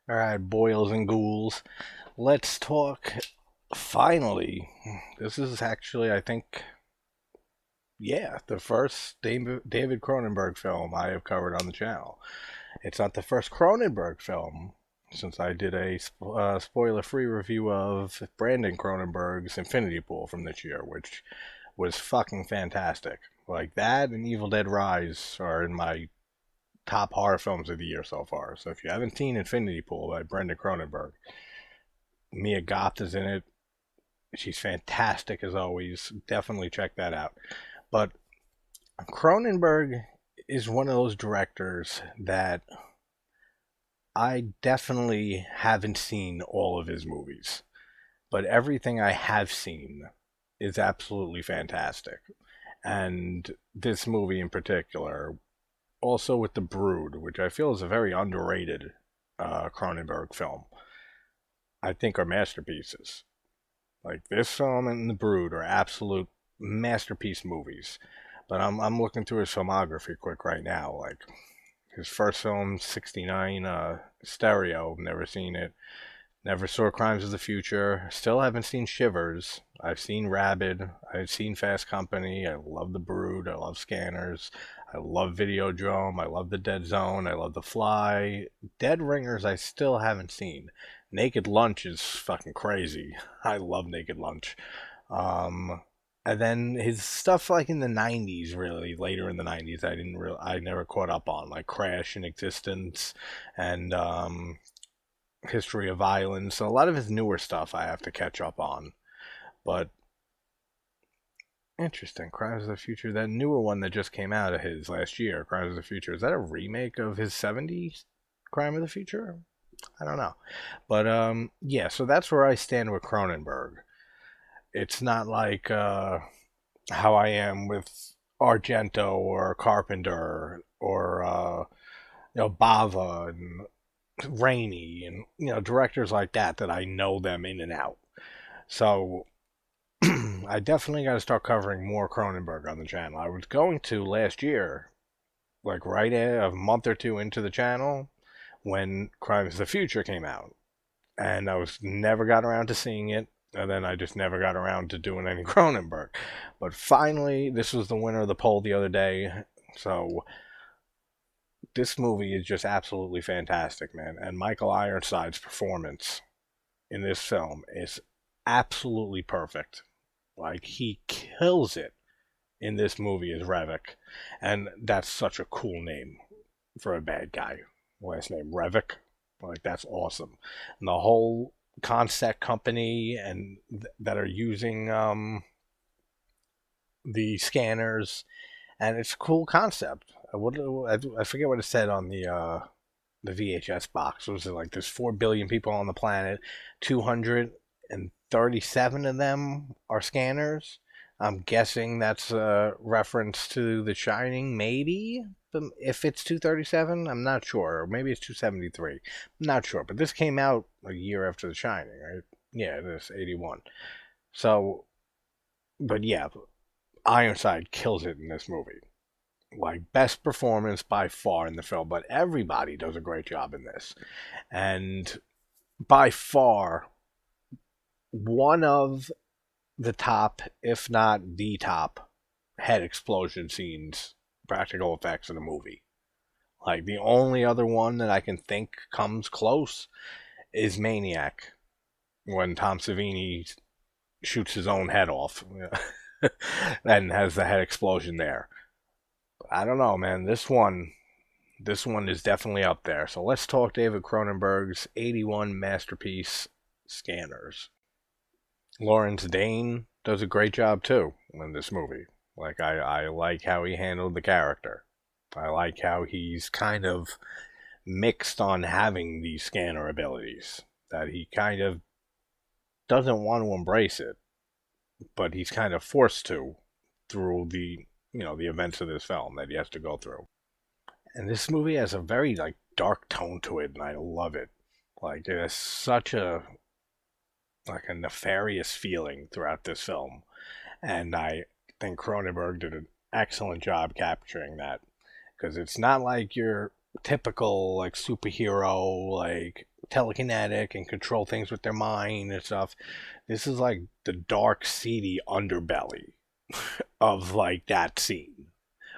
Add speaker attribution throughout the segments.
Speaker 1: All right, boils and ghouls. Let's talk. Finally, this is actually, I think, yeah, the first David Cronenberg film I have covered on the channel. It's not the first Cronenberg film, since I did a spoiler-free review of Brandon Cronenberg's Infinity Pool from this year, which was fucking fantastic. Like that and Evil Dead Rise are in my top horror films of the year so far. So if you haven't seen Infinity Pool by Brandon Cronenberg, Mia Goth is in it. She's fantastic as always. Definitely check that out. But Cronenberg is one of those directors that I definitely haven't seen all of his movies, but everything I have seen is absolutely fantastic. And this movie in particular, also with The Brood, which I feel is a very underrated Cronenberg film, I think are masterpieces. Like this film and The Brood are absolute masterpiece movies. But I'm looking through his filmography quick right now. Like his first film, '69, Stereo. Never seen it. Never saw Crimes of the Future. Still haven't seen Shivers. I've seen Rabid. I've seen Fast Company. I love The Brood. I love Scanners. I love Videodrome. I love The Dead Zone. I love The Fly. Dead Ringers I still haven't seen. Naked Lunch is fucking crazy. I love Naked Lunch. Um, and then his stuff like in the '90s, really later in the '90s, I never caught up on, like Crash and Existence, and History of Violence. So a lot of his newer stuff I have to catch up on. But interesting, Crimes of the Future, that newer one that just came out of his last year, Crimes of the Future, is that a remake of his '70s Crime of the Future? I don't know. But yeah, so that's where I stand with Cronenberg. It's not like how I am with Argento or Carpenter or Bava and Rainey and directors like that I know them in and out. So I definitely got to start covering more Cronenberg on the channel. I was going to last year, like right a month or two into the channel when Crimes of the Future came out, and I was never got around to seeing it. And then I just never got around to doing any Cronenberg. But finally, this was the winner of the poll the other day. So this movie is just absolutely fantastic, man. And Michael Ironside's performance in this film is absolutely perfect. Like he kills it in this movie as Revok, and that's such a cool name for a bad guy. Last name Revok, like that's awesome. And the whole concept company and that are using the scanners, and it's a cool concept. I forget what it said on the VHS box. Was it like there's 4 billion people on the planet, 237 of them are scanners? I'm guessing that's a reference to The Shining, maybe. But if it's 237, I'm not sure. Or maybe it's 273. I'm not sure. But this came out a year after The Shining, right? Yeah, it is 81. So, but yeah, Ironside kills it in this movie. Like, best performance by far in the film, but everybody does a great job in this. And by far, one of the top, if not the top, head explosion scenes, practical effects in the movie. Like, the only other one that I can think comes close is Maniac, when Tom Savini shoots his own head off and has the head explosion there. I don't know, man. This one is definitely up there. So let's talk David Cronenberg's '81 masterpiece, Scanners. Lawrence Dane does a great job too in this movie. Like I like how he handled the character. I like how he's kind of mixed on having these scanner abilities. That he kind of doesn't want to embrace it, but he's kind of forced to through the events of this film that he has to go through. And this movie has a very like dark tone to it, and I love it. Like there's such a nefarious feeling throughout this film, and I think Cronenberg did an excellent job capturing that because it's not like your typical like superhero like telekinetic and control things with their mind and stuff. This is like the dark, seedy underbelly of like that scene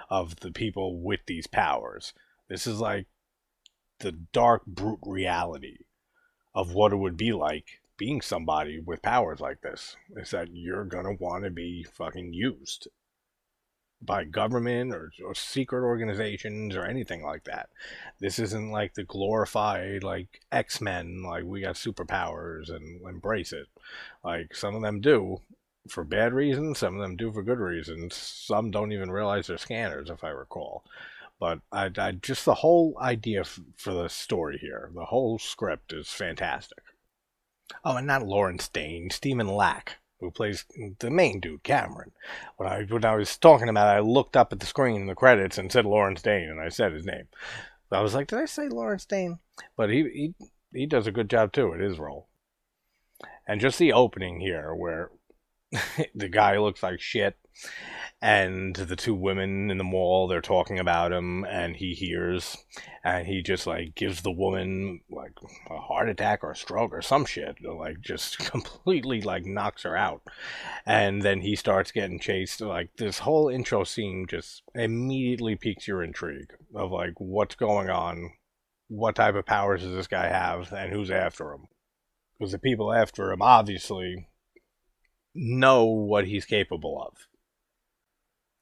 Speaker 1: of the people with these powers. This is like the dark, brute reality of what it would be like being somebody with powers like this. Is that you're gonna want to be fucking used by government or secret organizations or anything like that. This isn't like the glorified like X-Men, like we got superpowers and embrace it. Like some of them do for bad reasons, some of them do for good reasons. Some don't even realize they're scanners, if I recall. But I just the whole idea for the story here, the whole script is fantastic. Oh, and not Lawrence Dane, Stephen Lack, who plays the main dude, Cameron. When I was talking about it, I looked up at the screen in the credits and said Lawrence Dane, and I said his name. I was like, did I say Lawrence Dane? But he does a good job too at his role. And just the opening here, where the guy looks like shit, and the two women in the mall, they're talking about him, and he hears, and he just like gives the woman like a heart attack or a stroke or some shit, like just completely like knocks her out. And then he starts getting chased. Like this whole intro scene just immediately piques your intrigue of like what's going on, what type of powers does this guy have, and who's after him. Because the people after him obviously know what he's capable of.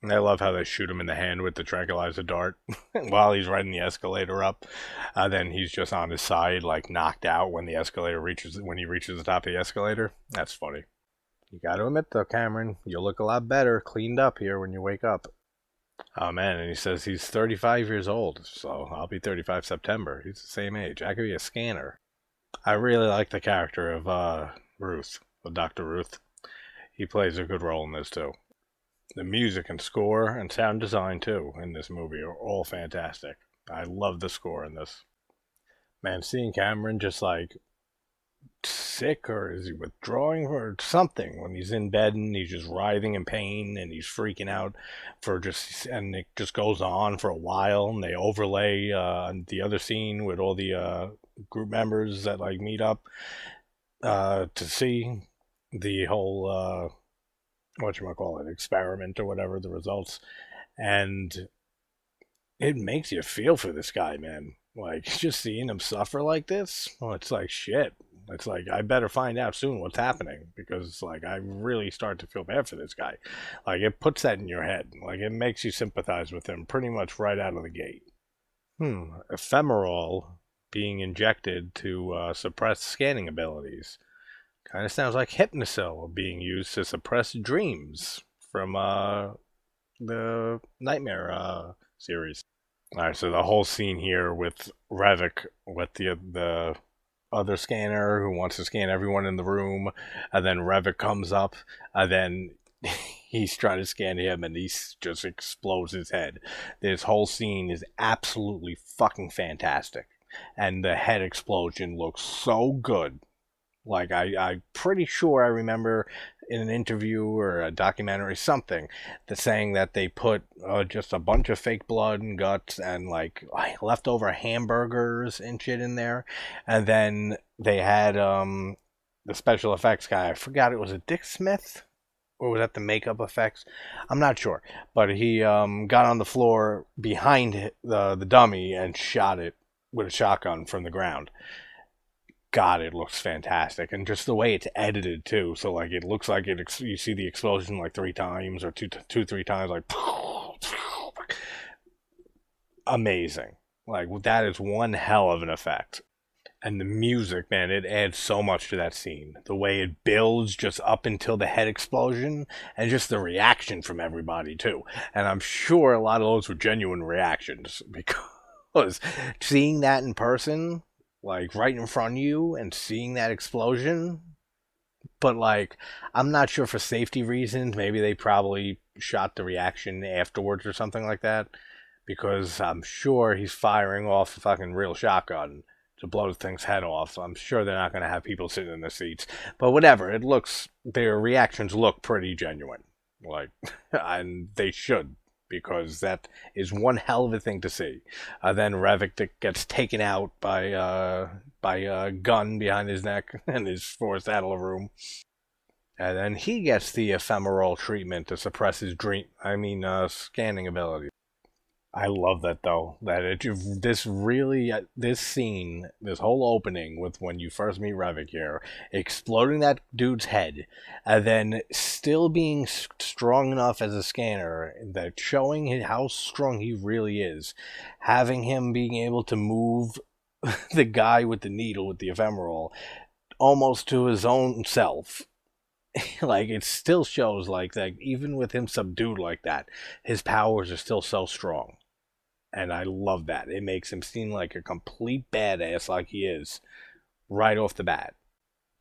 Speaker 1: And I love how they shoot him in the hand with the tranquilizer dart while he's riding the escalator up. Then he's just on his side, like knocked out when he reaches the top of the escalator. That's funny. You got to admit though, Cameron, you'll look a lot better cleaned up here when you wake up. Oh man, and he says he's 35 years old, so I'll be 35 September. He's the same age. I could be a scanner. I really like the character of Ruth, of Dr. Ruth. He plays a good role in this too. The music and score and sound design too in this movie are all fantastic. I love the score in this. Man, seeing Cameron just like sick, or is he withdrawing or something, when he's in bed and he's just writhing in pain and he's freaking out and it just goes on for a while, and they overlay the other scene with all the group members that like meet up to see the whole experiment or whatever, the results. And it makes you feel for this guy, man. Like just seeing him suffer like this, well, it's like shit. It's like I better find out soon what's happening, because like I really start to feel bad for this guy. Like it puts that in your head. Like it makes you sympathize with him pretty much right out of the gate. Ephemeral being injected to suppress scanning abilities. Kind of sounds like Hypnosil being used to suppress dreams from the Nightmare series. All right, so the whole scene here with Revok, with the other scanner who wants to scan everyone in the room, and then Revok comes up, and then he's trying to scan him, and he just explodes his head. This whole scene is absolutely fucking fantastic, and the head explosion looks so good. Like I'm pretty sure I remember in an interview or a documentary something that saying that they put just a bunch of fake blood and guts and like leftover hamburgers and shit in there, and then they had the special effects guy. I forgot, it was a Dick Smith, or was that the makeup effects? I'm not sure, but he got on the floor behind the dummy and shot it with a shotgun from the ground. God, it looks fantastic, and just the way it's edited too. So like it looks like you see the explosion like 3 times or three times, like amazing. Like that is one hell of an effect. And the music, man, it adds so much to that scene. The way it builds just up until the head explosion, and just the reaction from everybody too. And I'm sure a lot of those were genuine reactions, because seeing that in person, like right in front of you, and seeing that explosion. But like, I'm not sure, for safety reasons, maybe they probably shot the reaction afterwards or something like that, because I'm sure he's firing off a fucking real shotgun to blow the thing's head off. So I'm sure they're not going to have people sitting in the seats. But whatever, their reactions look pretty genuine. Like, and they should because that is one hell of a thing to see. Then Revok gets taken out by a gun behind his neck and is forced out of the room. And then he gets the ephemeral treatment to suppress his scanning ability. I love that though. This scene, this whole opening with when you first meet Revok here, exploding that dude's head, and then still being strong enough as a scanner that showing how strong he really is, having him being able to move the guy with the needle with the ephemeral almost to his own self. Like it still shows like that even with him subdued like that, his powers are still so strong. And I love that. It makes him seem like a complete badass like he is right off the bat.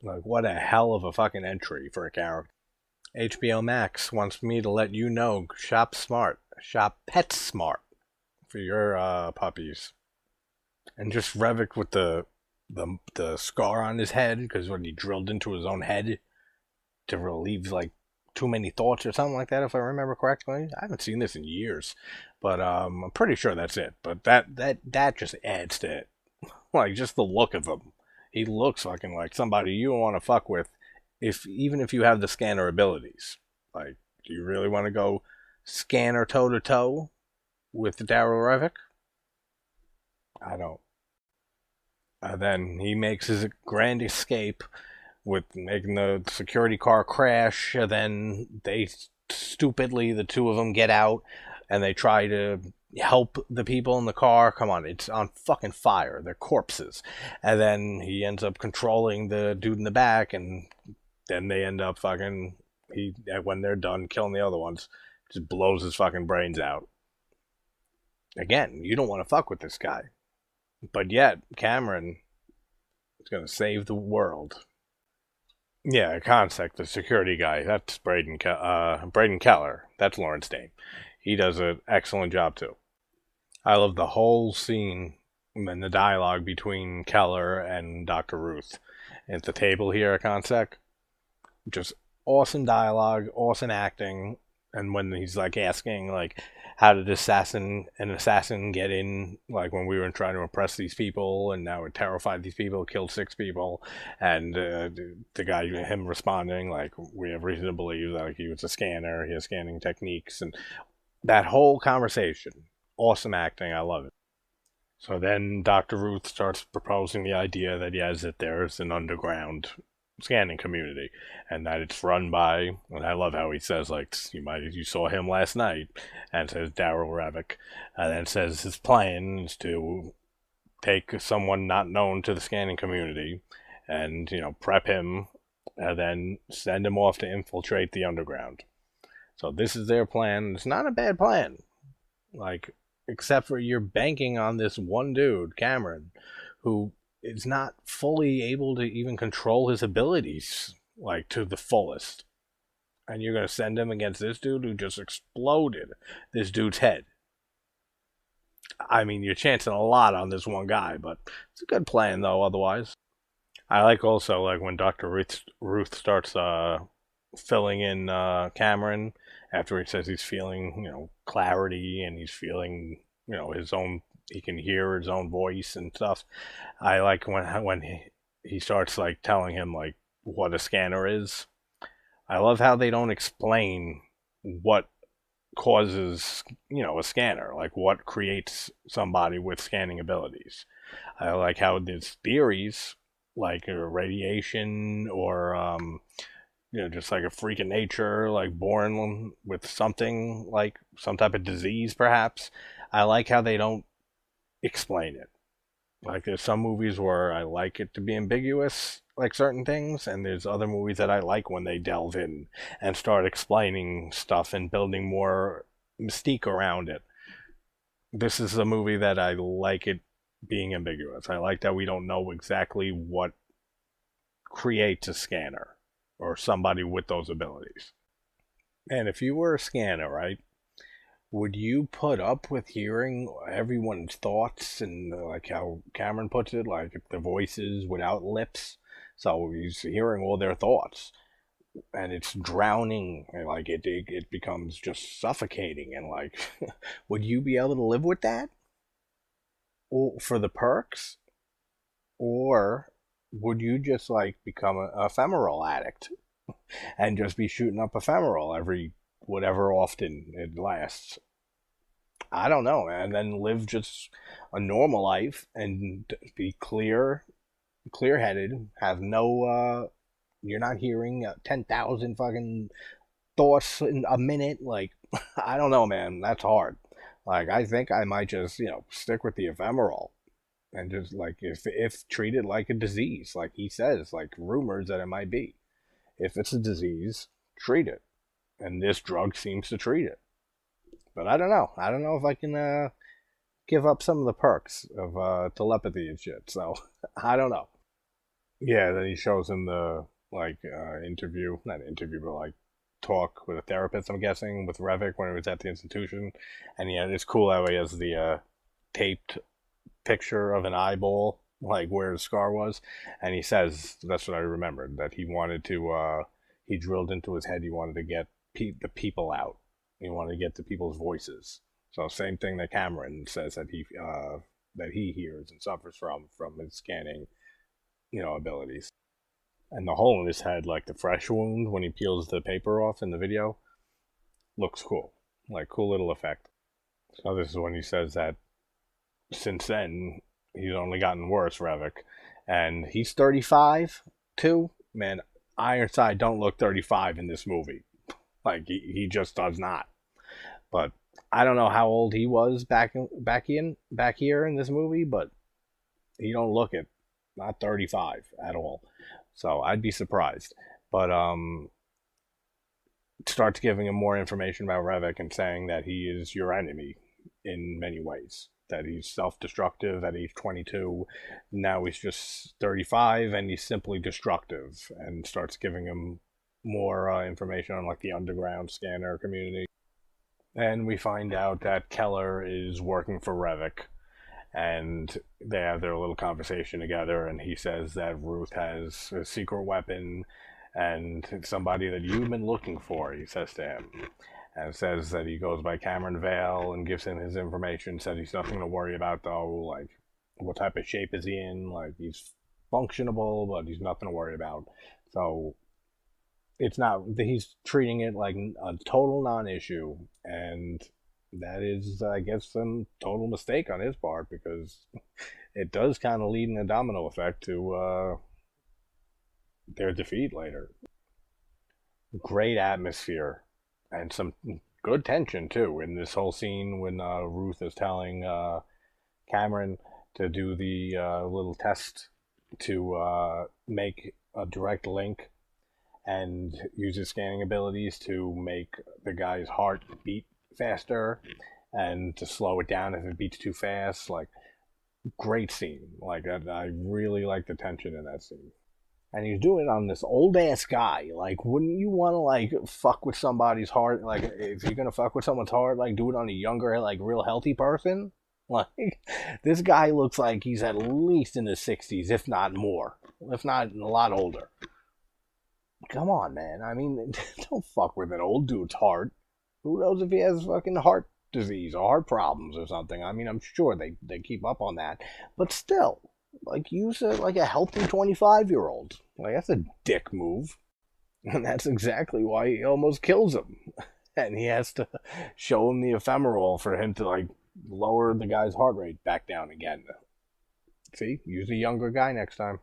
Speaker 1: Like, what a hell of a fucking entry for a character. HBO Max wants me to let you know, shop smart. Shop pet smart for your puppies. And just Revok with the scar on his head, because when he drilled into his own head to relieve, like, too many thoughts or something like that, if I remember correctly. I haven't seen this in years, but I'm pretty sure that's it. But that just adds to it. Like just the look of him, he looks fucking like somebody you want to fuck with, even if you have the scanner abilities. Like, do you really want to go scanner toe to toe with Darryl Revok? I don't. Then he makes his grand escape with making the security car crash, and then they stupidly, the two of them get out and they try to help the people in the car. Come on, it's on fucking fire. They're corpses. And then he ends up controlling the dude in the back, and then they end up when they're done killing the other ones, just blows his fucking brains out. Again, you don't want to fuck with this guy. But yet, Cameron is going to save the world. Yeah, Concept, the security guy. That's Braden Keller. That's Lawrence Dane. He does an excellent job too. I love the whole scene and the dialogue between Keller and Dr. Ruth at the table here at Concept. Just awesome dialogue, awesome acting, and when he's like asking like, how did an assassin get in, like when we were trying to impress these people and now we're terrified these people, killed 6 people, and the guy, him responding like, we have reason to believe that like, he was a scanner, he has scanning techniques, and that whole conversation, awesome acting, I love it. So then Dr. Ruth starts proposing the idea that that there's an underground scanning community and that it's run by, and I love how he says like, you saw him last night, and says Darryl Revok, and then says his plan is to take someone not known to the scanning community and prep him and then send him off to infiltrate the underground. So this is their plan. It's not a bad plan, like, except for you're banking on this one dude, Cameron, who is not fully able to even control his abilities like to the fullest. And you're going to send him against this dude who just exploded this dude's head. I mean, you're chancing a lot on this one guy, but it's a good plan though otherwise. I like also like when Dr. Ruth starts filling in Cameron after he says he's feeling, clarity, and he's feeling, his own, he can hear his own voice and stuff. I like when he starts like telling him like what a scanner is. I love how they don't explain what causes, a scanner, like what creates somebody with scanning abilities. I like how there's theories like radiation or just like a freak of nature, like born with something like some type of disease, perhaps. I like how they don't explain it. Like there's some movies where I like it to be ambiguous, like certain things, and there's other movies that I like when they delve in and start explaining stuff and building more mystique around it. This is a movie that I like it being ambiguous. I like that we don't know exactly what creates a scanner or somebody with those abilities. And if you were a scanner, right, would you put up with hearing everyone's thoughts and like how Cameron puts it, like if the voices without lips? So he's hearing all their thoughts. and it's drowning, and like it becomes just suffocating, and like, would you be able to live with that, or for the perks, or would you just like become a ephemeral addict and just be shooting up ephemeral every whatever often it lasts? I don't know, and then live just a normal life and be clear headed, have no you're not hearing 10,000 fucking thoughts in a minute. Like, I don't know, man. That's hard. Like, I think I might just, stick with the ephemeral and just like, if treated like a disease, like he says, like rumors that it might be. If it's a disease, treat it. And this drug seems to treat it. But I don't know. I don't know if I can give up some of the perks of telepathy and shit. So I don't know. Yeah, then he shows him the like interview, not interview, but like talk with a therapist. I'm guessing with Revok when he was at the institution, and yeah, it's cool how he has the taped picture of an eyeball, like where his scar was, and he says that's what I remembered, that he wanted to. He drilled into his head. He wanted to get the people out. He wanted to get the people's voices. So same thing that Cameron says that he hears and suffers from his scanning, abilities. And the hole in his head, like the fresh wound when he peels the paper off in the video, looks cool. Like, cool little effect. So this is when he says that since then, he's only gotten worse, Revok. And he's 35, too. Man, Ironside don't look 35 in this movie. Like, he just does not. But I don't know how old he was back here in this movie, but he don't look it. Not 35 at all. So I'd be surprised. But starts giving him more information about Revok and saying that he is your enemy in many ways. That he's self-destructive at age 22. Now he's just 35 and he's simply destructive. And starts giving him more information on like the underground scanner community. And we find out that Keller is working for Revok, and they have their little conversation together, and he says that Ruth has a secret weapon and it's somebody that you've been looking for, he says to him, and says that he goes by Cameron Vale and gives him his information, said he's nothing to worry about though, like what type of shape is he in, like he's functionable but he's nothing to worry about. So it's not, he's treating it like a total non-issue, and that is, I guess, a total mistake on his part, because it does kind of lead in a domino effect to their defeat later. Great atmosphere and some good tension too in this whole scene when Ruth is telling Cameron to do the little test to make a direct link and use his scanning abilities to make the guy's heart beat faster and to slow it down if it beats too fast. Like, great scene. Like, I really like the tension in that scene. And he's doing it on this old ass guy. Like, wouldn't you want to like fuck with somebody's heart? Like, if you're gonna fuck with someone's heart, like do it on a younger, like real healthy person. Like, this guy looks like he's at least in his 60s, if not more, if not a lot older. Come on, man. I mean, don't fuck with an old dude's heart. Who knows if he has fucking heart disease or heart problems or something? I mean, I'm sure they keep up on that, but still, like, use like a healthy 25-year-old. Like, that's a dick move, and that's exactly why he almost kills him. And he has to show him the ephemeral for him to like lower the guy's heart rate back down again. See, use a younger guy next time.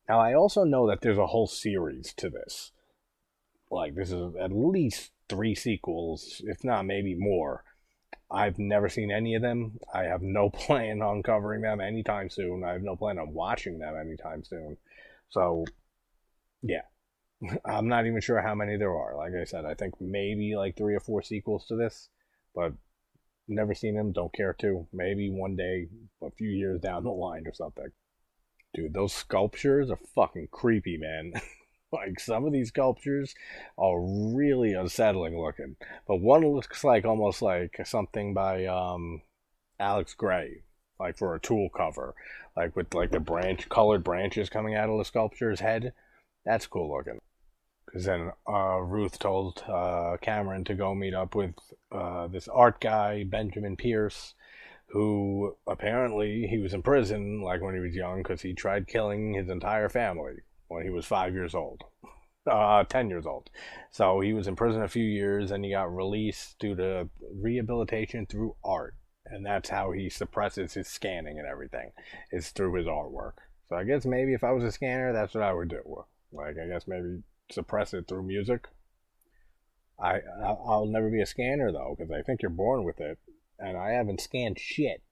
Speaker 1: Now, I also know that there's a whole series to this. Like, this is at least 3 sequels, if not maybe more. I've never seen any of them. I have no plan on covering them anytime soon. I have no plan on watching them anytime soon. So, yeah. I'm not even sure how many there are. Like I said, I think maybe like 3 or 4 sequels to this. But never seen them, don't care to. Maybe one day, a few years down the line or something. Dude, those sculptures are fucking creepy, man. Like, some of these sculptures are really unsettling looking. But one looks like almost like something by Alex Gray, like for a Tool cover. Like with like the colored branches coming out of the sculpture's head. That's cool looking. Because then Ruth told Cameron to go meet up with this art guy, Benjamin Pierce, who apparently he was in prison like when he was young because he tried killing his entire family when he was 5 years old. 10 years old. So he was in prison a few years and he got released due to rehabilitation through art. And that's how he suppresses his scanning and everything, is through his artwork. So I guess maybe if I was a scanner, that's what I would do. Like, I guess maybe suppress it through music. I'll never be a scanner though, because I think you're born with it. And I haven't scanned shit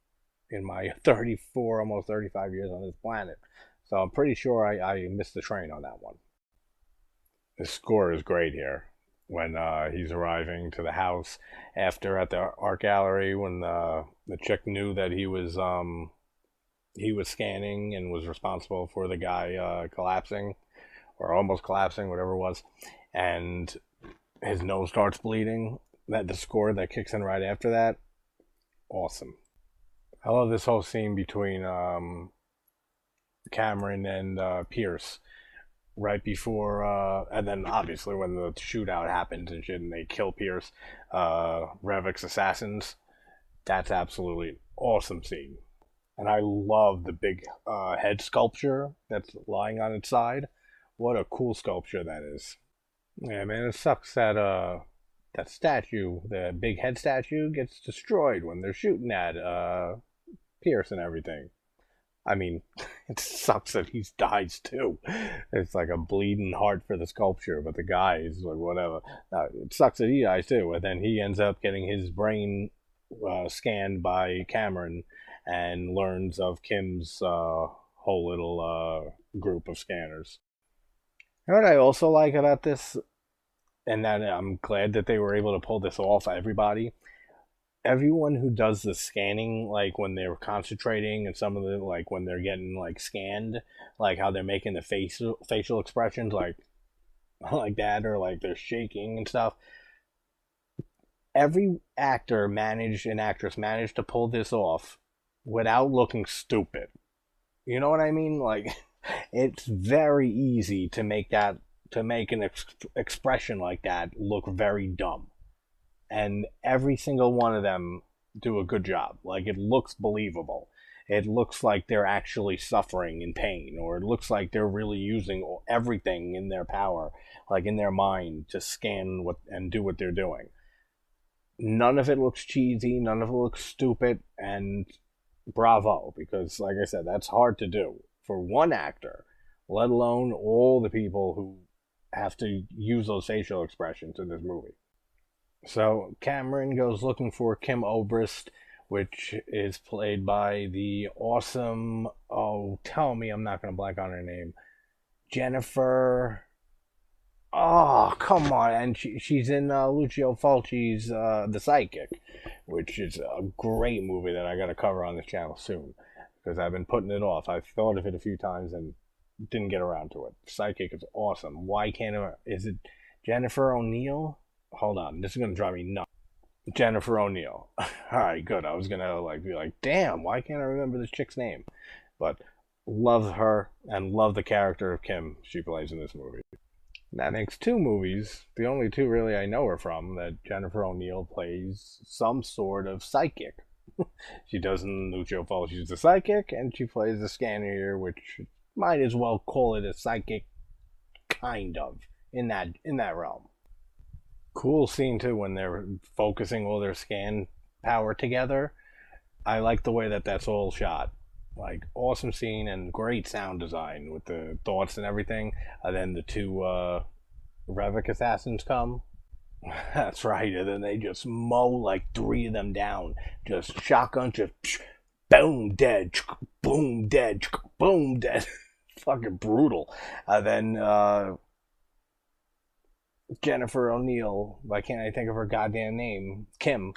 Speaker 1: in my 34, almost 35 years on this planet. So I'm pretty sure I missed the train on that one. The score is great here when he's arriving to the house after at the art gallery when the chick knew that he was scanning and was responsible for the guy collapsing or almost collapsing, whatever it was, and his nose starts bleeding. That the score that kicks in right after that, awesome. I love this whole scene between Cameron and Pierce right before, and then obviously when the shootout happens and shit, and they kill Pierce, Revok's assassins. That's absolutely an awesome scene, and I love the big head sculpture that's lying on its side. What a cool sculpture that is. Yeah, man, it sucks that that statue, the big head statue, gets destroyed when they're shooting at Pierce and everything. I mean, it sucks that he dies too. It's like a bleeding heart for the sculpture, but the guy is like, whatever. It sucks that he dies too, and then he ends up getting his brain scanned by Cameron and learns of Kim's whole little group of scanners. You know what I also like about this, and that I'm glad that they were able to pull this off, everybody, everyone who does the scanning, like when they're concentrating and some of the, like when they're getting like scanned, like how they're making the facial expressions like that, or like they're shaking and stuff. Every actor managed and actress managed to pull this off without looking stupid. You know what I mean? Like it's very easy to make that, to make an expression like that look very dumb, and every single one of them do a good job. Like it looks believable. It looks like they're actually suffering in pain, or it looks like they're really using everything in their power, like in their mind, to scan what and do what they're doing. None of it looks cheesy. None of it looks stupid. And bravo, because like I said, that's hard to do for one actor, let alone all the people who have to use those facial expressions in this movie. So Cameron goes looking for Kim Obrist, which is played by the awesome, oh, tell me I'm not going to blank on her name, Jennifer. Oh, come on. And she's in Lucio Fulci's The Psychic, which is a great movie that I got to cover on this channel soon because I've been putting it off. I've thought of it a few times and didn't get around to it. Psychic is awesome. Why can't I? Is it Jennifer O'Neill? Hold on, this is gonna drive me nuts. Jennifer O'Neill. All right, good. I was gonna like be like, damn, why can't I remember this chick's name? But love her and love the character of Kim she plays in this movie. That makes two movies, the only two really I know her from, that Jennifer O'Neill plays some sort of psychic. She does in Lucio Fulci's The Psychic, and she plays the scanner here, which might as well call it a psychic, kind of, in that realm. Cool scene too when they're focusing all their scan power together. I like the way that that's all shot. Like awesome scene and great sound design with the thoughts and everything. And then the two Revok assassins come. That's right. And then they just mow like three of them down. Just shotgun, just boom dead, boom dead, boom dead. Fucking brutal. And then Jennifer O'Neill, why can't I think of her goddamn name? Kim,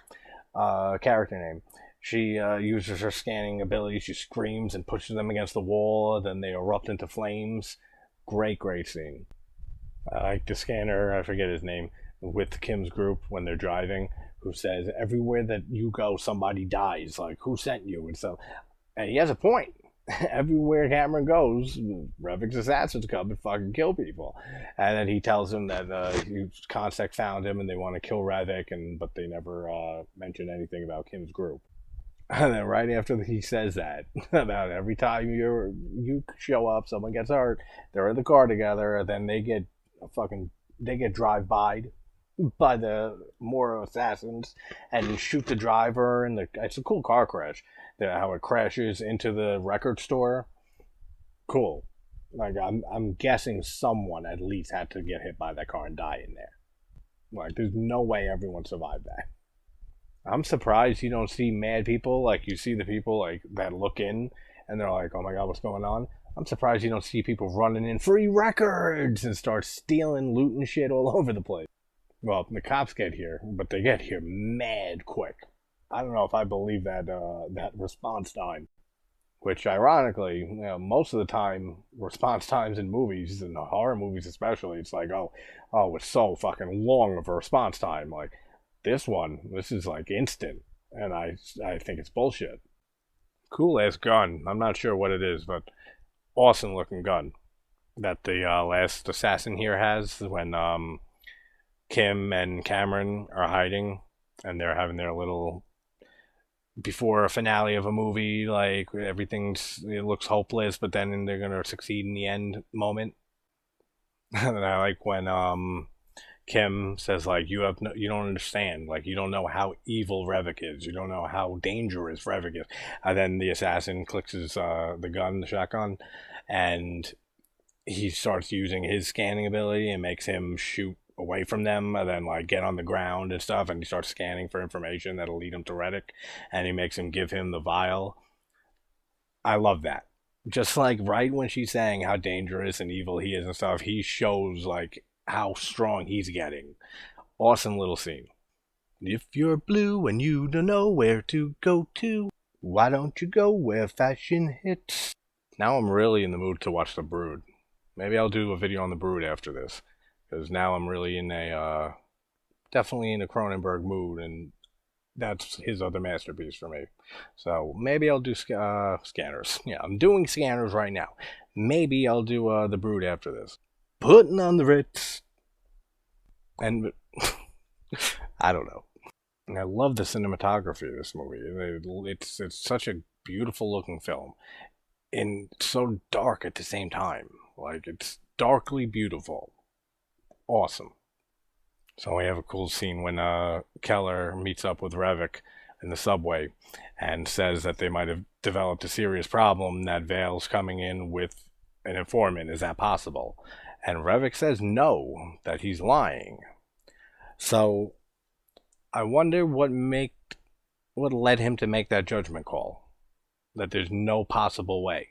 Speaker 1: character name. She uses her scanning ability. She screams and pushes them against the wall. Then they erupt into flames. Great, great scene. I like the scanner, I forget his name, with Kim's group when they're driving, who says, everywhere that you go, somebody dies. Like, who sent you? And so, and he has a point. everywhere Cameron goes, Revik's assassins come and fucking kill people. And then he tells him that Consec found him and they want to kill Revok, but they never mention anything about Kim's group. And then right after he says that, about every time you show up, someone gets hurt, they're in the car together, and then they get by the more assassins and shoot the driver, and it's a cool car crash. How it crashes into the record store, cool. Like I'm guessing someone at least had to get hit by that car and die in there. Like there's no way everyone survived that. I'm surprised you don't see mad people. Like you see the people like that look in and they're like, "Oh my god, what's going on?" I'm surprised you don't see people running in free records and start stealing, looting shit all over the place. Well, the cops get here, but they get here mad quick. I don't know if I believe that response time. Which, ironically, most of the time, response times in movies, and horror movies especially, it's like, it's so fucking long of a response time. Like this is like instant, and I think it's bullshit. Cool ass gun. I'm not sure what it is, but awesome looking gun that the last assassin here has when Kim and Cameron are hiding, and they're having their little before a finale of a movie, like it looks hopeless, but then they're gonna succeed in the end moment. And I like when Kim says like you don't understand, like you don't know how evil Revok is, you don't know how dangerous Revok is. And then the assassin clicks his the shotgun, and he starts using his scanning ability and makes him shoot away from them and then like get on the ground and stuff, and he starts scanning for information that'll lead him to Revok, and he makes him give him the vial. I love that. Just like right when she's saying how dangerous and evil he is and stuff, he shows like how strong he's getting. Awesome little scene. If you're blue and you don't know where to go to, why don't you go where fashion hits? Now I'm really in the mood to watch The Brood. Maybe I'll do a video on The Brood after this, because now I'm really in a definitely in a Cronenberg mood, and that's his other masterpiece for me. So maybe I'll do Scanners. Yeah, I'm doing Scanners right now. Maybe I'll do The Brood after this. Putting on the Ritz, and I don't know. And I love the cinematography of this movie. It's such a beautiful looking film, and so dark at the same time. Like it's darkly beautiful. Awesome. So we have a cool scene when Keller meets up with Revok in the subway and says that they might have developed a serious problem, that Vale's coming in with an informant. Is that possible? And Revok says no, that he's lying. So I wonder what led him to make that judgment call, that there's no possible way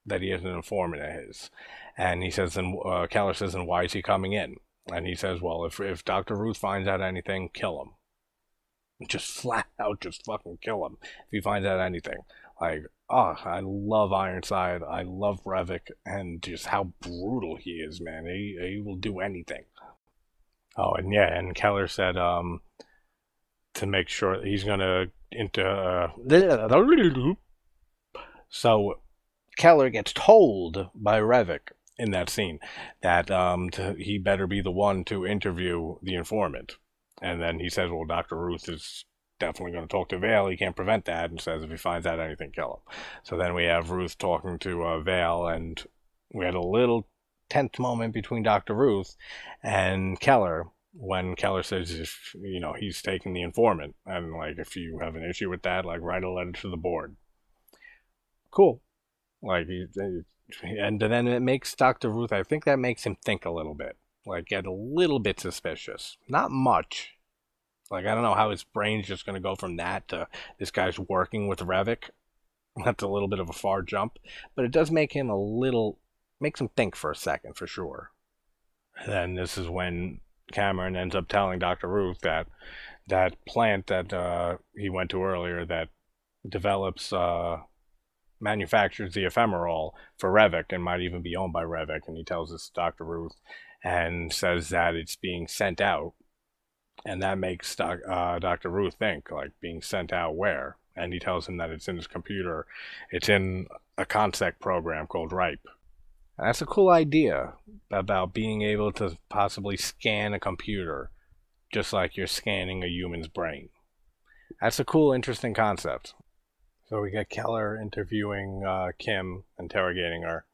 Speaker 1: that he is an informant of his. And he says, and Keller says, and why is he coming in? And he says, well, if Dr. Ruth finds out anything, kill him. Just flat out, just fucking kill him if he finds out anything. Like, I love Ironside. I love Revok, and just how brutal he is, man. He will do anything. Oh, and yeah, and Keller said to make sure that he's gonna so Keller gets told by Revok in that scene that he better be the one to interview the informant. And then he says, well, Dr. Ruth is definitely going to talk to Vale. He can't prevent that, and says if he finds out anything, kill him. So then we have Ruth talking to Vale, and we had a little tense moment between Dr. Ruth and Keller when Keller says if he's taking the informant, and like if you have an issue with that, like write a letter to the board. Cool. Like and then it makes Dr. Ruth, I think that makes him think a little bit, like get a little bit suspicious. Not much. Like I don't know how his brain's just going to go from that to this guy's working with Revok. That's a little bit of a far jump, but it does make him makes him think for a second for sure. And then this is when Cameron ends up telling Dr. Ruth that that plant that he went to earlier that develops manufactures the ephemeral for Revok and might even be owned by Revok, and he tells this to Dr. Ruth and says that it's being sent out, and that makes Dr. Ruth think, like, being sent out where? And he tells him that it's in his computer, it's in a consec program called Ripe. And that's a cool idea about being able to possibly scan a computer just like you're scanning a human's brain. That's a cool, interesting concept. So we get Keller interviewing Kim, interrogating her,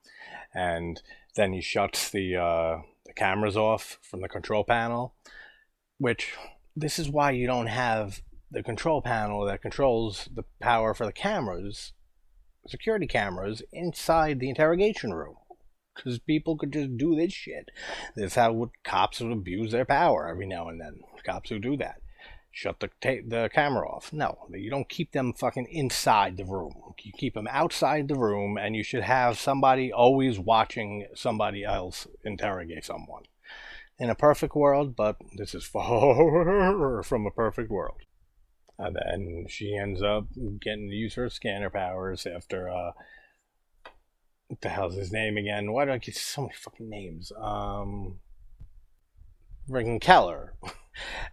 Speaker 1: and then he shuts the cameras off from the control panel, which this is why you don't have the control panel that controls the power for the cameras, security cameras, inside the interrogation room. Because people could just do this shit. That's how cops would abuse their power every now and then. Cops who do that. Shut the camera off. No, you don't keep them fucking inside the room. You keep them outside the room, and you should have somebody always watching somebody else interrogate someone. In a perfect world, but this is far from a perfect world. And then she ends up getting to use her scanner powers after, what the hell's his name again? Why do I get so many fucking names? Friggin' Keller.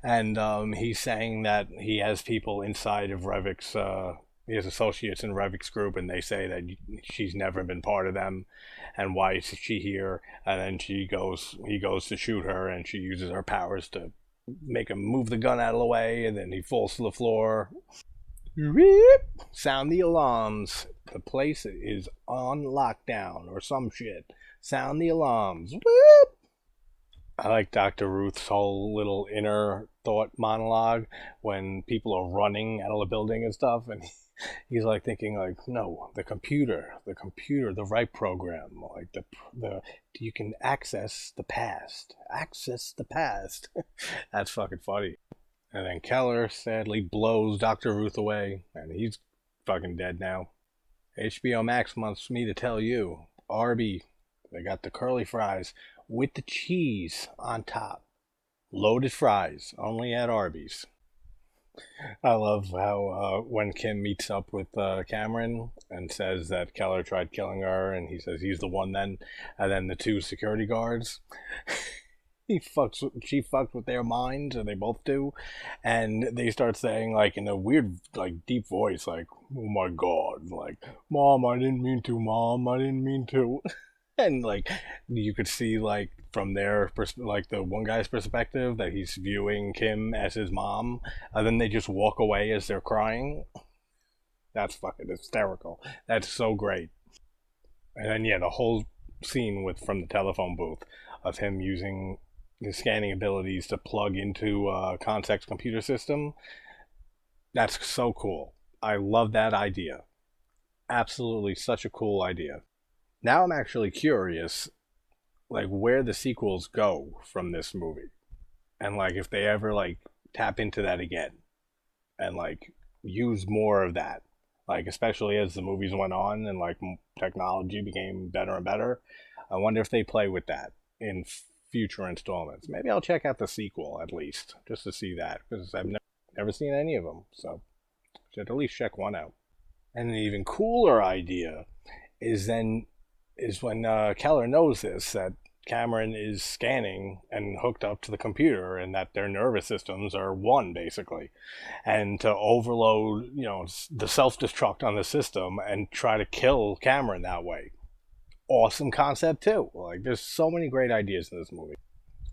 Speaker 1: And he's saying that he has people inside of Revok's, he has associates in Revok's group, and they say that she's never been part of them, and why is she here? And then he goes to shoot her, and she uses her powers to make him move the gun out of the way, and then he falls to the floor. Sound the alarms. The place is on lockdown or some shit. Sound the alarms. Whoop. I like Dr. Ruth's whole little inner thought monologue when people are running out of the building and stuff, and he's like thinking like, no, the computer, the right program, like the you can access the past. That's fucking funny. And then Keller sadly blows Dr. Ruth away, and he's fucking dead now. HBO Max wants me to tell you, Arby, they got the curly fries with the cheese on top. Loaded fries, only at Arby's. I love how when Kim meets up with Cameron and says that Keller tried killing her, and he says he's the one then, and then the two security guards, she fucks with their minds, and they both do, and they start saying like in a weird like deep voice like, oh my god, like, mom, I didn't mean to. And like you could see like from their like the one guy's perspective that he's viewing Kim as his mom, and then they just walk away as they're crying. That's fucking hysterical. That's so great. And then yeah, the whole scene with from the telephone booth of him using his scanning abilities to plug into Consec's computer system. That's so cool. I love that idea. Absolutely such a cool idea. Now I'm actually curious, like, where the sequels go from this movie. And, like, if they ever, like, tap into that again. And, like, use more of that. Like, especially as the movies went on and, like, technology became better and better. I wonder if they play with that in future installments. Maybe I'll check out the sequel, at least, just to see that. Because I've never seen any of them. So, should at least check one out. And an even cooler idea is when Keller knows this, that Cameron is scanning and hooked up to the computer, and that their nervous systems are one, basically. And to overload, the self-destruct on the system and try to kill Cameron that way. Awesome concept, too. Like, there's so many great ideas in this movie.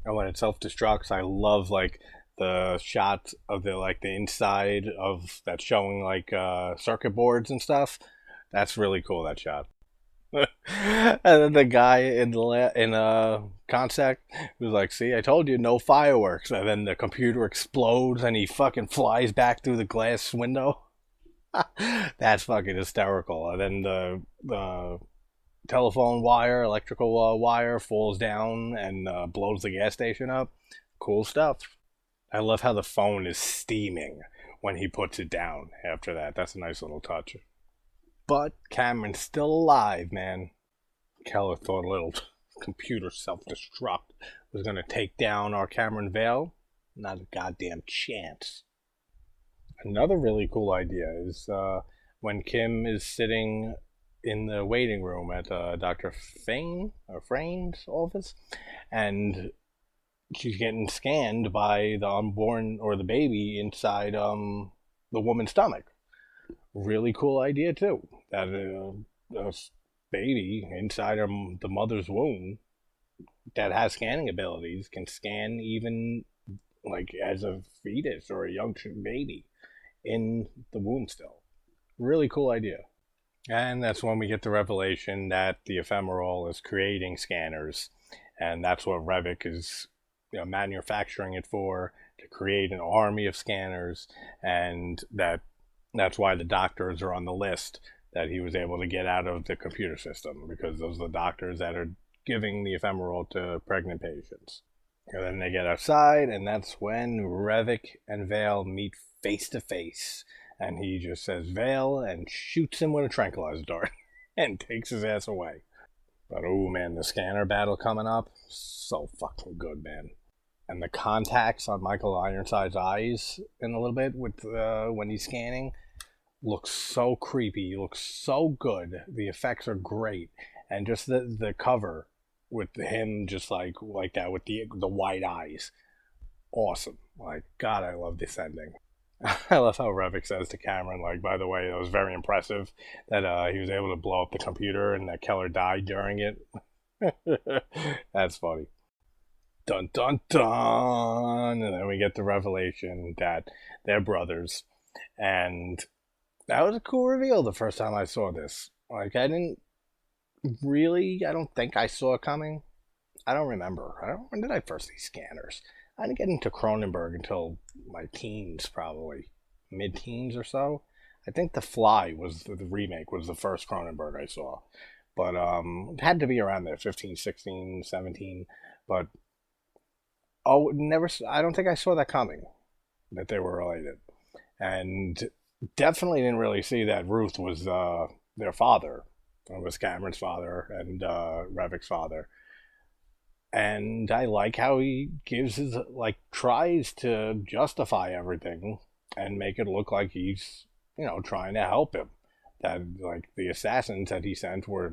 Speaker 1: And when it self-destructs, I love, like, the shot of the inside of that's showing, like, circuit boards and stuff. That's really cool, that shot. And then the guy in Consec was like, see, I told you, no fireworks. And then the computer explodes and he fucking flies back through the glass window. That's fucking hysterical. And then the telephone wire, electrical wire falls down and blows the gas station up. Cool stuff. I love how the phone is steaming when he puts it down after that. That's a nice little touch. But Cameron's still alive, man. Keller thought a little computer self-destruct was going to take down our Cameron Vale. Not a goddamn chance. Another really cool idea is when Kim is sitting in the waiting room at Dr. Frain's office, and she's getting scanned by the unborn or the baby inside the woman's stomach. Really cool idea too. That a baby inside the mother's womb that has scanning abilities can scan even like as a fetus or a young baby in the womb still. Really cool idea. And that's when we get the revelation that the ephemeral is creating scanners, and that's what Revok is, manufacturing it for, to create an army of scanners, and that's why the doctors are on the list that he was able to get out of the computer system, because those are the doctors that are giving the ephemeral to pregnant patients. And then they get outside, and that's when Revok and Vale meet face to face. And he just says Vale and shoots him with a tranquilizer dart and takes his ass away. But oh man, the scanner battle coming up, so fucking good, man. And the contacts on Michael Ironside's eyes in a little bit with when he's scanning looks so creepy, looks so good. The effects are great, and just the cover with him just like that with the white eyes, awesome. Like God, I love this ending. I love how Revok says to Cameron, like, by the way, it was very impressive that he was able to blow up the computer and that Keller died during it. That's funny. Dun dun dun! And then we get the revelation that they're brothers. And that was a cool reveal the first time I saw this. Like, I don't think I saw it coming. I don't remember. When did I first see Scanners? I didn't get into Cronenberg until my teens, probably mid-teens or so. I think The Fly was the remake was the first Cronenberg I saw, but it had to be around there, 15, 16, 17. But oh, never. I don't think I saw that coming, that they were related, and definitely didn't really see that Ruth was their father. It was Cameron's father and Revok's father. And I like how he gives his tries to justify everything and make it look like he's trying to help him. That like the assassins that he sent were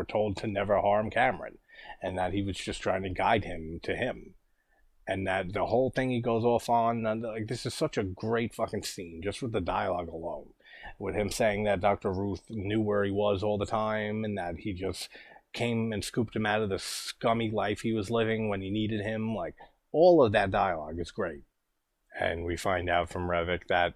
Speaker 1: told to never harm Cameron, and that he was just trying to guide him to him. And that the whole thing he goes off on, and, like, this is such a great fucking scene just with the dialogue alone, with him saying that Dr. Ruth knew where he was all the time, and that he just came and scooped him out of the scummy life he was living when he needed him. Like, all of that dialogue is great. And we find out from Revok that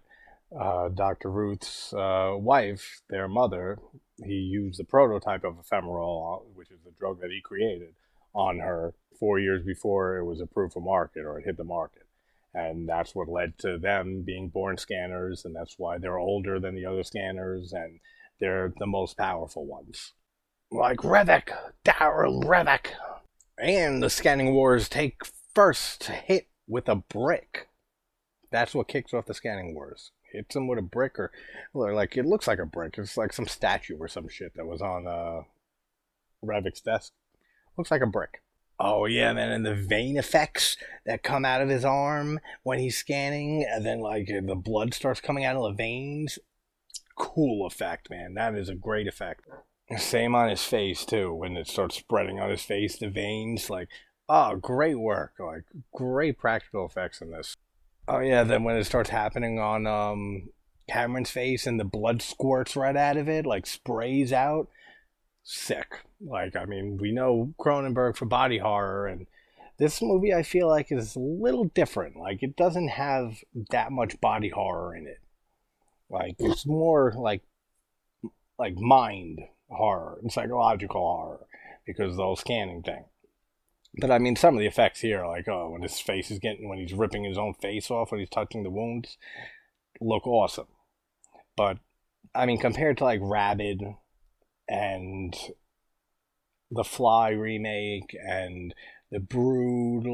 Speaker 1: Dr. Ruth's wife, their mother, he used the prototype of ephemeral, which is the drug that he created, on her 4 years before it was approved for market or it hit the market. And that's what led to them being born scanners, and that's why they're older than the other scanners, and they're the most powerful ones. Like Revok, Darryl Revok. And the scanning wars take first hit with a brick. That's what kicks off the scanning wars. Hits him with a brick, or like it looks like a brick. It's like some statue or some shit that was on Revok's desk. Looks like a brick. Oh yeah, man, and the vein effects that come out of his arm when he's scanning, and then like the blood starts coming out of the veins. Cool effect, man. That is a great effect. Same on his face too. When it starts spreading on his face, the veins, like, oh, great work. Like, great practical effects in this. Oh yeah, then when it starts happening on Cameron's face and the blood squirts right out of it, like sprays out, sick. Like, I mean, we know Cronenberg for body horror, and this movie I feel like is a little different. Like, it doesn't have that much body horror in it. Like, it's more like mind horror and psychological horror because of the whole scanning thing. But I mean, some of the effects here, like when his face is when he's ripping his own face off when he's touching the wounds, look awesome. But I mean, compared to like Rabid and the Fly remake and the Brood,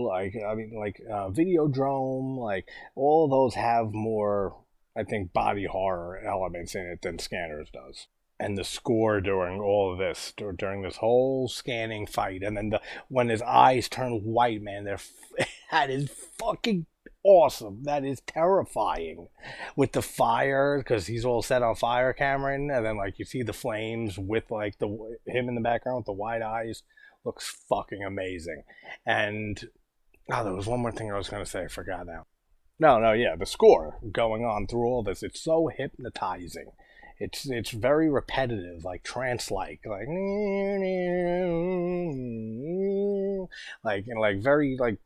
Speaker 1: Videodrome, like all of those have more, I think, body horror elements in it than Scanners does. And the score during all of this, during this whole scanning fight, and then when his eyes turn white, man, that is fucking awesome. That is terrifying. With the fire, because he's all set on fire, Cameron, and then like you see the flames with like him in the background with the wide eyes, looks fucking amazing. And there was one more thing I was gonna say, I forgot now. No, yeah, the score going on through all this, it's so hypnotizing. It's very repetitive, like trance-like, like very like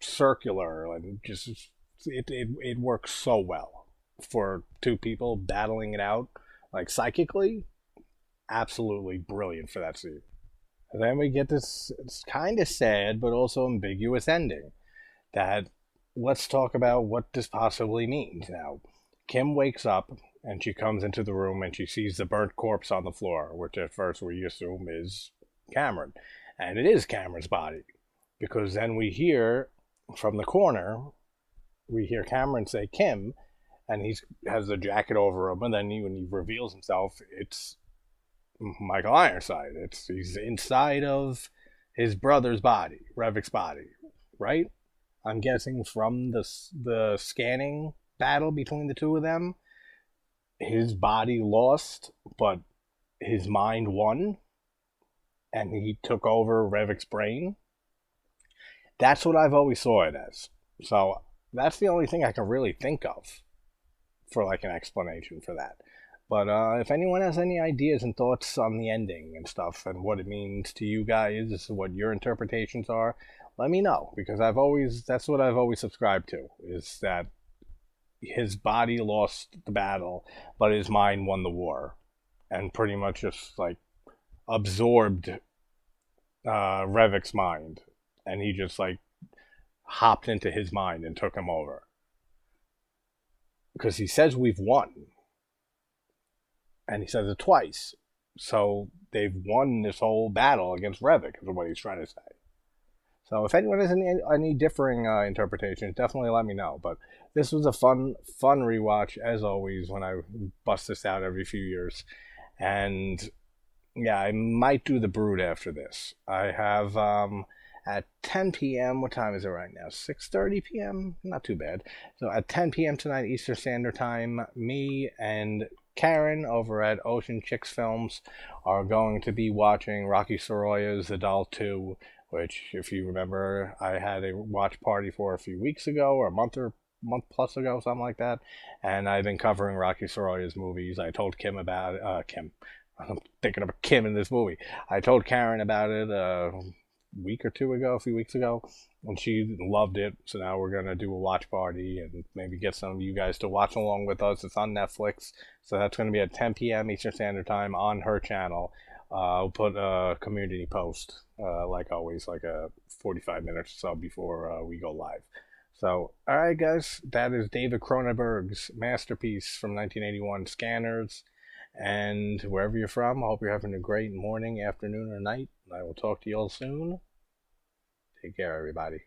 Speaker 1: circular, and just it works so well for two people battling it out, like psychically. Absolutely brilliant for that scene. And then we get this, it's kind of sad but also ambiguous ending. That, let's talk about what this possibly means now. Kim wakes up and she comes into the room and she sees the burnt corpse on the floor, which at first we assume is Cameron. And it is Cameron's body. Because then we hear from the corner, we hear Cameron say Kim, and he has the jacket over him, and then when he reveals himself, it's Michael Ironside. He's inside of his brother's body, Revok's body, right? I'm guessing from the scanning battle between the two of them, his body lost, but his mind won, and he took over Revok's brain. That's what I've always saw it as. So that's the only thing I can really think of for like an explanation for that. But if anyone has any ideas and thoughts on the ending and stuff and what it means to you guys, what your interpretations are, let me know, because that's what I've always subscribed to, is that his body lost the battle, but his mind won the war, and pretty much just like absorbed Revok's mind, and he just like hopped into his mind and took him over. Because he says we've won, and he says it twice. So they've won this whole battle against Revok, is what he's trying to say. So if anyone has any differing interpretations, definitely let me know. But this was a fun rewatch, as always, when I bust this out every few years. And yeah, I might do The Brood after this. I have at 10 p.m. What time is it right now? 6:30 p.m. Not too bad. So at 10 p.m. tonight, Eastern Standard Time, me and Karen over at Ocean Chicks Films are going to be watching Rocky Soroya's The Doll 2, which, if you remember, I had a watch party for a few weeks ago, or a month plus ago, something like that. And I've been covering Rocky Soroya's movies. I told Kim about it. Kim. I'm thinking of Kim in this movie. I told Karen about it a few weeks ago, and she loved it. So now we're going to do a watch party and maybe get some of you guys to watch along with us. It's on Netflix. So that's going to be at 10 p.m. Eastern Standard Time on her channel. I'll put a community post, like always, like a 45 minutes or so before we go live. So, all right, guys, that is David Cronenberg's masterpiece from 1981, Scanners. And wherever you're from, I hope you're having a great morning, afternoon, or night. I will talk to you all soon. Take care, everybody.